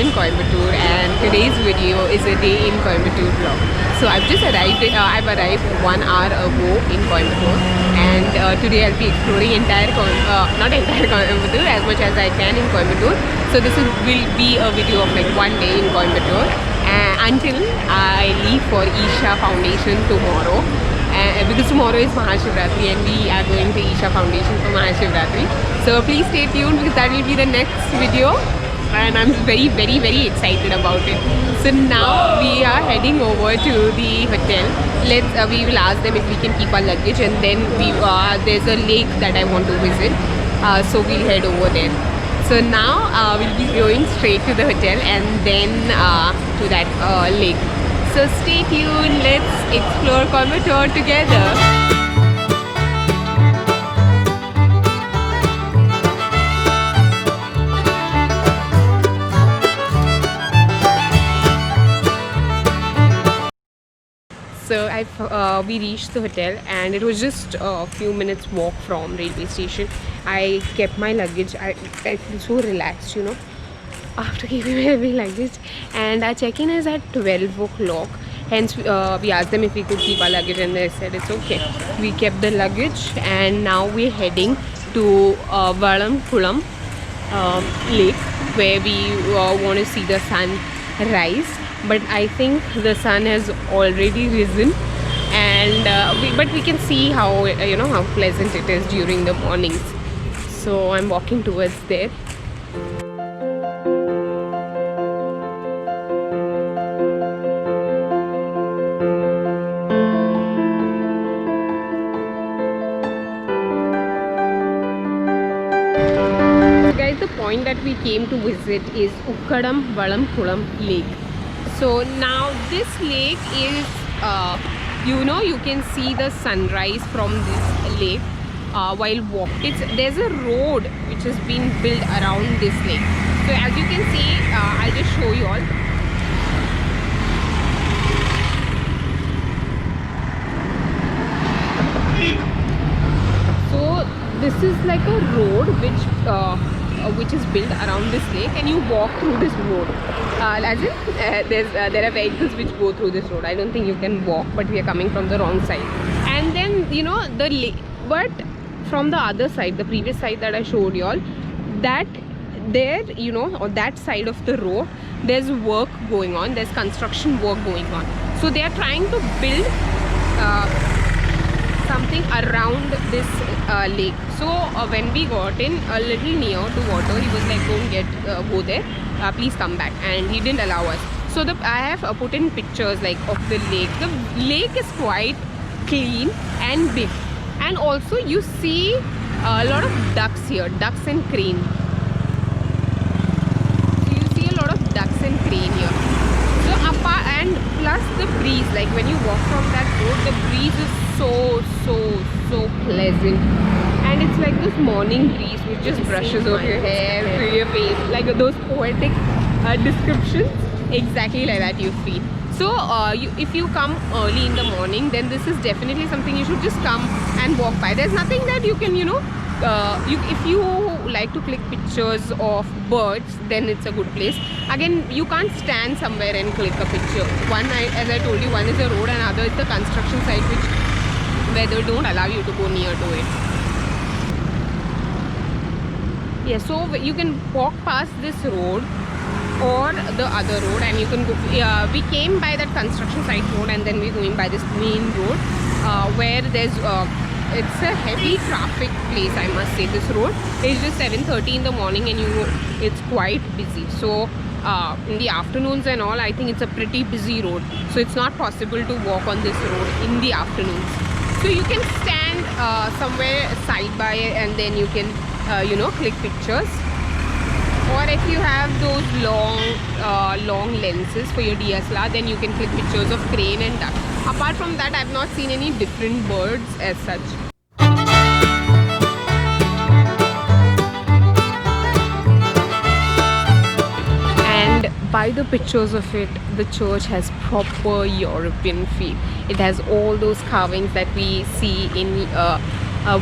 in Coimbatore, and today's video is a day in Coimbatore vlog. So I've just arrived. I've arrived 1 hour ago in Coimbatore, and today I'll be exploring not entire Coimbatore, as much as I can in Coimbatore. So this will be a video of like one day in Coimbatore until I leave for Isha Foundation tomorrow. Because tomorrow is Mahashivratri and we are going to Isha Foundation for Mahashivratri. So please stay tuned because that will be the next video, and I'm very excited about it. So now we are heading over to the hotel. We will ask them if we can keep our luggage, and then there's a lake that I want to visit. So we'll head over there. So now we'll be going straight to the hotel and then to that lake. So stay tuned, let's explore Coimbatore together. So we reached the hotel and it was just a few minutes walk from railway station. I kept my luggage. I feel so relaxed, you know, after keeping my heavy luggage. And our check-in is at 12 o'clock. Hence we asked them if we could keep our luggage and they said it's okay. We kept the luggage and now we're heading to Valamkulam lake, where we want to see the sun rise. But I think the sun has already risen, and but we can see how how pleasant it is during the mornings. So I'm walking towards there. So guys, the point that we came to visit is Ukkadam Valamkulam lake. So now this lake is, you can see the sunrise from this lake while walking. There's a road which has been built around this lake. So as you can see, I'll just show you all. So this is like a road which is built around this lake, and you walk through this road. As in, there are vehicles which go through this road. I don't think you can walk, but we are coming from the wrong side. And then the lake, but from the other side, the previous side that I showed you all, that there, on that side of the road, there's work going on. There's construction work going on. So they are trying to build something around this lake. So when we got in a little near to water, he was like, don't go there, please come back, and he didn't allow us. So I have put in pictures like of the lake. The lake is quite clean and big, and also you see a lot of ducks here, ducks and crane. So you see a lot of ducks and crane here. So and plus the breeze, like when you walk from that road, the breeze is so pleasant, and it's like this morning breeze which just brushes over your hair, through your face, like those poetic descriptions, exactly like that you feel. So if you come early in the morning, then this is definitely something you should just come and walk by. There's nothing that you can if you like to click pictures of birds, then it's a good place. Again, you can't stand somewhere and click a picture. One, as I told you, one is a road and other is the construction site where they don't allow you to go near to it. Yeah, so you can walk past this road or the other road, and you can go. We came by that construction site road, and then we're going by this main road where there's it's a heavy traffic place, I must say. This road is just 7:30 in the morning, and it's quite busy. So in the afternoons and all, I think it's a pretty busy road. So it's not possible to walk on this road in the afternoons. So you can stand somewhere side by, and then you can click pictures. Or if you have those long lenses for your DSLR, then you can click pictures of crane and duck. Apart from that, I've not seen any different birds as such. And by the pictures of it, the church has proper European feel. It has all those carvings that we see in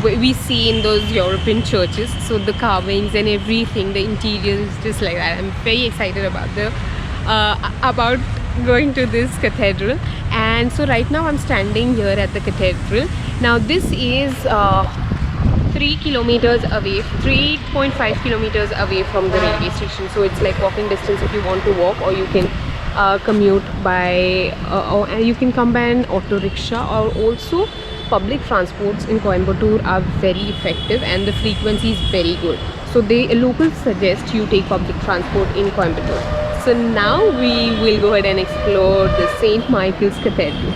we see in those European churches. So the carvings and everything, the interior is just like that. I'm very excited about going to this cathedral. And so right now I'm standing here at the cathedral. Now this is 3 kilometers away, 3.5 kilometers away from the railway station. So it's like walking distance if you want to walk, or you can commute by or you can come by an auto rickshaw. Or also public transports in Coimbatore are very effective and the frequency is very good. So locals suggest you take public transport in Coimbatore. So now we will go ahead and explore the St. Michael's Cathedral.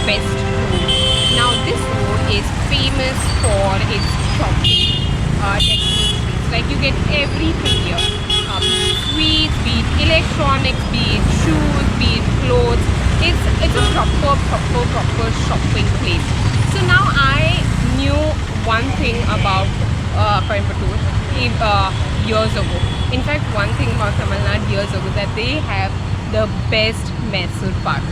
West Road. Now this road is famous for its shopping destinations. Like you get everything here. Sweets, be it electronics, be it shoes, be it clothes. It's a proper shopping place. So now I knew one thing about Coimbatore years ago. In fact, one thing about Tamil Nadu years ago, that they have the best Mysore pak.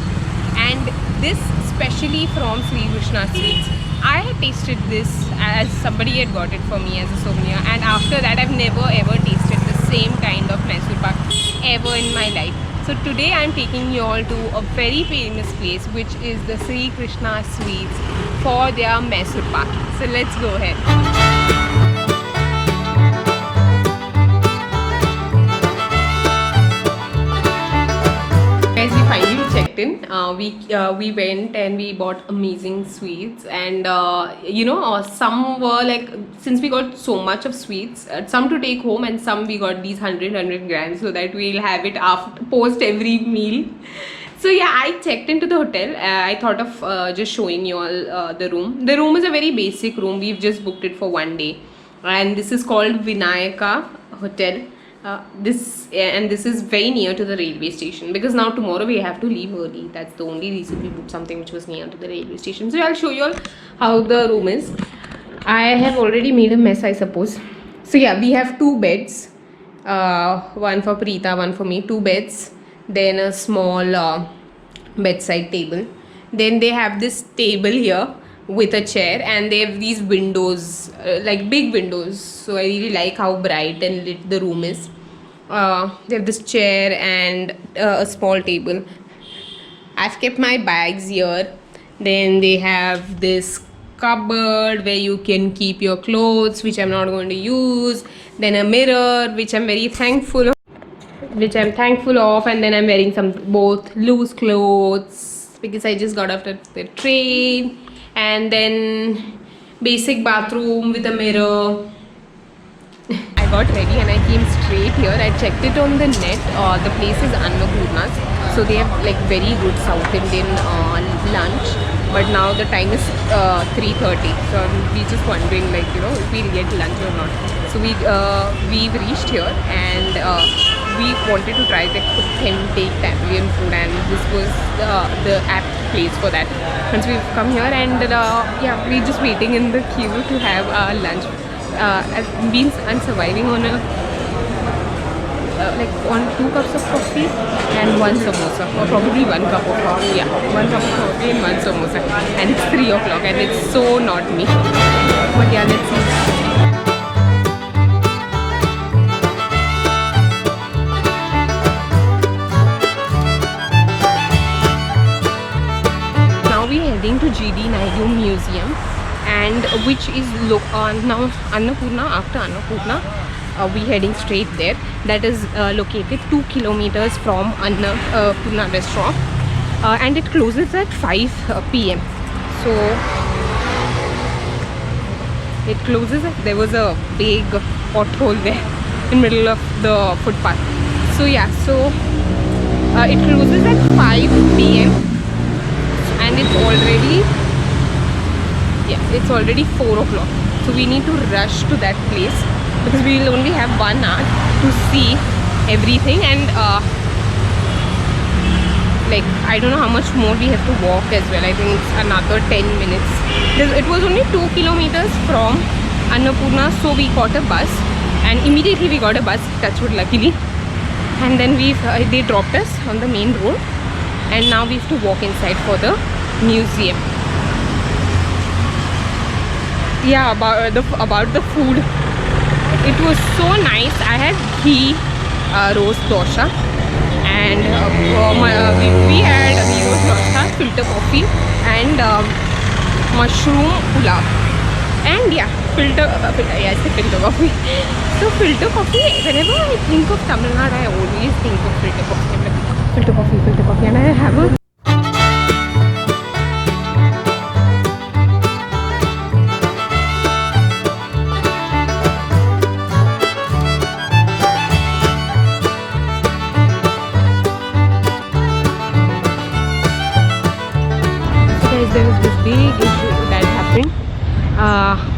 And this especially from Sri Krishna Sweets. I had tasted this as somebody had got it for me as a souvenir, and after that I've never ever tasted the same kind of Mysore pak ever in my life. So today I'm taking you all to a very famous place, which is the Sri Krishna Sweets for their Mysore pak. So let's go ahead. Guys, we finally checked in. We went and we bought amazing sweets, and some were like, since we got so much of sweets, some to take home and some we got these 100 grams so that we'll have it after post every meal. So yeah, I checked into the hotel. I thought of just showing you all the room. The room is a very basic room. We've just booked it for one day, and this is called Vinayaka Hotel. This is very near to the railway station, because now tomorrow we have to leave early. That's the only reason we booked something which was near to the railway station. So I'll show you all how the room is. I have already made a mess, I suppose. So yeah, we have two beds, one for Preeta, one for me. Two beds, then a small bedside table. Then they have this table here with a chair, and they have these windows, like big windows. So I really like how bright and lit the room is. They have this chair and a small table. I've kept my bags here. Then they have this cupboard where you can keep your clothes, which I'm not going to use. Then a mirror, which I'm thankful of. And then I'm wearing both loose clothes because I just got off the train. And then basic bathroom with a mirror. I got ready and I came straight here. I checked it on the net. The place is Annapurna's. So they have like very good South Indian lunch. But now the time is 3:30. So we're just wondering, like, if we'll get lunch or not. So we've reached here, and we wanted to try the authentic Tamilian food, and this was the apt place for that. Once we've come here, and yeah, we're just waiting in the queue to have our lunch. I'm surviving on on 2 cups of coffee and 1 samosa, or probably 1 cup of coffee. Yeah, 1 cup of coffee and 1 samosa, and it's 3 o'clock, and it's so not me. But yeah, let's see. Heading to GD Naidu Museum, and which is now Annapurna. After Annapurna, we're heading straight there. That is located 2 kilometers from Annapurna restaurant, and it closes at 5 p.m. So it closes. There was a big pothole there in middle of the footpath. So yeah, so it closes at 5 p.m. and it's already 4 o'clock. So we need to rush to that place because we will only have 1 hour to see everything, and like I don't know how much more we have to walk as well. I think it's another 10 minutes. It was only 2 kilometers from Annapurna, so we got a bus, and immediately we got a bus, touchwood luckily, and then they dropped us on the main road, and now we have to walk inside for the museum. Yeah, about the food, it was so nice. I had ghee roast dosha, and we had ghee roast dosha, filter coffee, and mushroom pulao, and yeah, filter coffee. So filter coffee, whenever I think of Tamil Nadu, I always think of filter coffee. I'm like, filter coffee, and I have a there was this big issue that happened.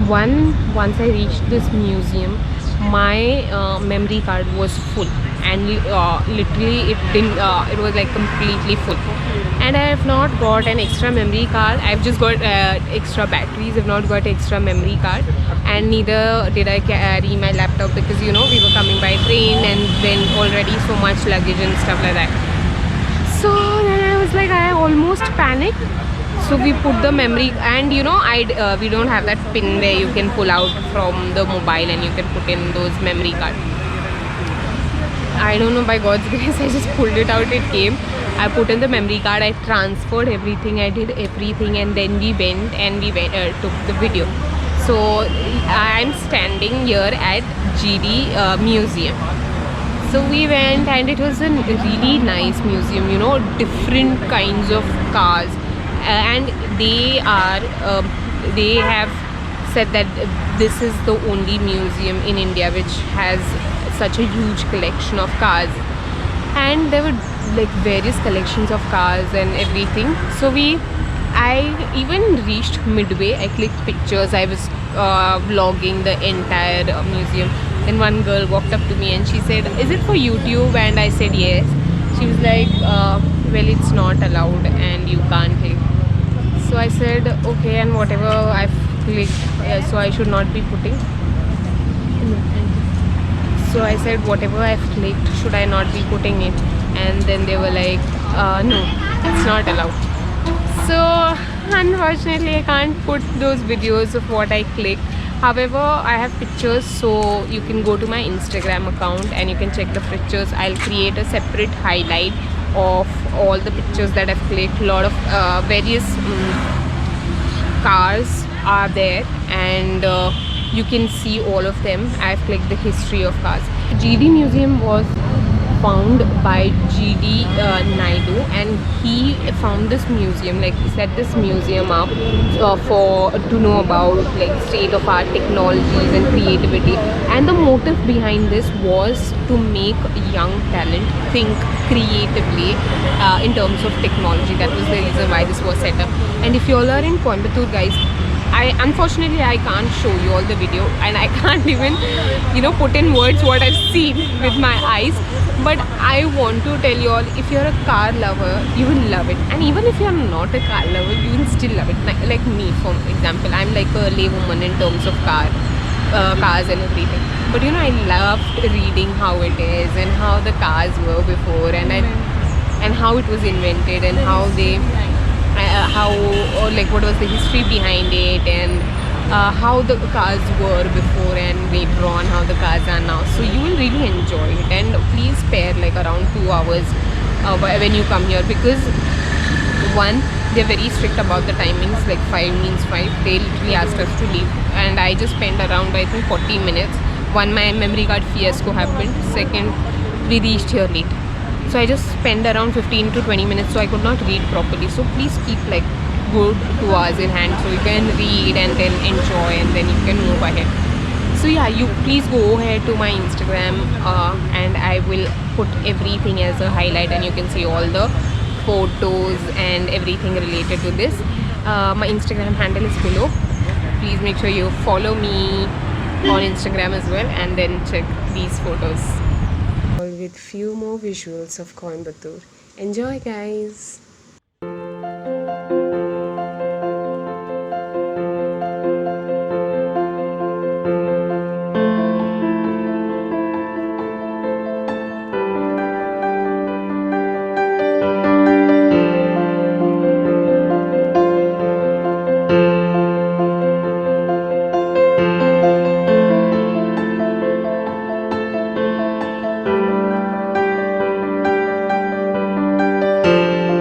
Once I reached this museum, my memory card was full, and literally it was like completely full, and I have not got an extra memory card. I've just got extra batteries. I've not got extra memory card, and neither did I carry my laptop because we were coming by train, and then already so much luggage and stuff like that. So then I was like, I almost panicked. So we put the memory, and we don't have that pin where you can pull out from the mobile and you can put in those memory cards. I don't know, by God's grace, I just pulled it out, it came. I put in the memory card, I transferred everything, I did everything, and then we went took the video. So I'm standing here at GD Museum. So we went, and it was a really nice museum, different kinds of cars. And they have said that this is the only museum in India which has such a huge collection of cars, and there were like various collections of cars and everything. So I even reached midway. I clicked pictures. I was vlogging the entire museum, and one girl walked up to me and she said, "Is it for YouTube?" And I said yes. She was like, well, it's not allowed and you can't take. So I said okay, and whatever I've clicked, so I should not be putting. So I said whatever I've clicked, should I not be putting it? And then they were like, no, it's not allowed. So unfortunately I can't put those videos of what I clicked. However, I have pictures, so you can go to my Instagram account and you can check the pictures. I'll create a separate highlight of all the pictures that I've clicked. A lot of various cars are there, and you can see all of them. I've clicked the history of cars. GD Museum was found by GD Naidu, and he found this museum, like he set this museum up to know about like state of art technologies and creativity, and the motive behind this was to make young talent think creatively in terms of technology. That was the reason why this was set up. And if you all are in Coimbatore, guys, unfortunately I can't show you all the video, and I can't even put in words what I've seen with my eyes, but I want to tell you all, if you're a car lover, you will love it. And even if you're not a car lover, you will still love it. Like me, for example, I'm like a laywoman in terms of cars and everything, but I loved reading how it is and how the cars were before, and how it was invented, and how they what was the history behind it, and how the cars were before and later on how the cars are now. So you will really enjoy it, and please spare like around 2 hours when you come here, because one, they're very strict about the timings. Like 5 means 5. They literally asked us to leave, and I just spent around, I think, 40 minutes. One, my memory card fiasco happened. Second, we reached here late. So I just spent around 15 to 20 minutes, so I could not read properly. So please keep like good tours in hand, so you can read and then enjoy and then you can move ahead. So yeah, you please go ahead to my Instagram and I will put everything as a highlight and you can see all the photos and everything related to this. My Instagram handle is below. Please make sure you follow me on Instagram as well and then check these photos. All with few more visuals of Coimbatore. Enjoy guys!